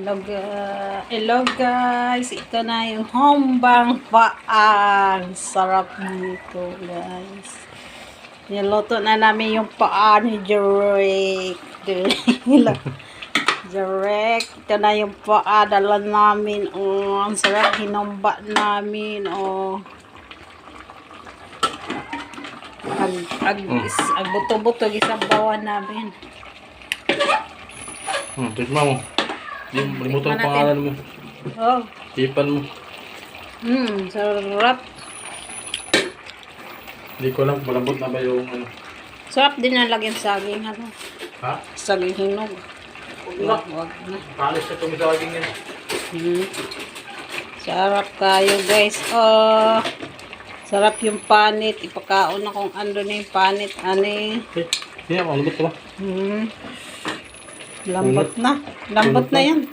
Hello guys, ito na yung hombang paa. Sarap nito guys. Niluto na namin yung paa ni Jarek. Jarek, ito na yung paa. Dala namin. Oh, ang sarap hinomba namin. Oh. Ag buto-buto gisabawan namin. Tikman mo. Yung malimutan ang pangalan mo. Oh. Tipan mo. Sarap. Hindi ko alam, malambot na ba yung ano. Sarap din ang lagyan saging. Ano? Ha? Saging hinog. Wag na. Kalis na itong saging yan. Sarap kayo guys. Oh. Sarap yung panit. Ipakaon na kung ano na yung panit. Ani. Malambot ka ba? Lambot na. Lambot na yan.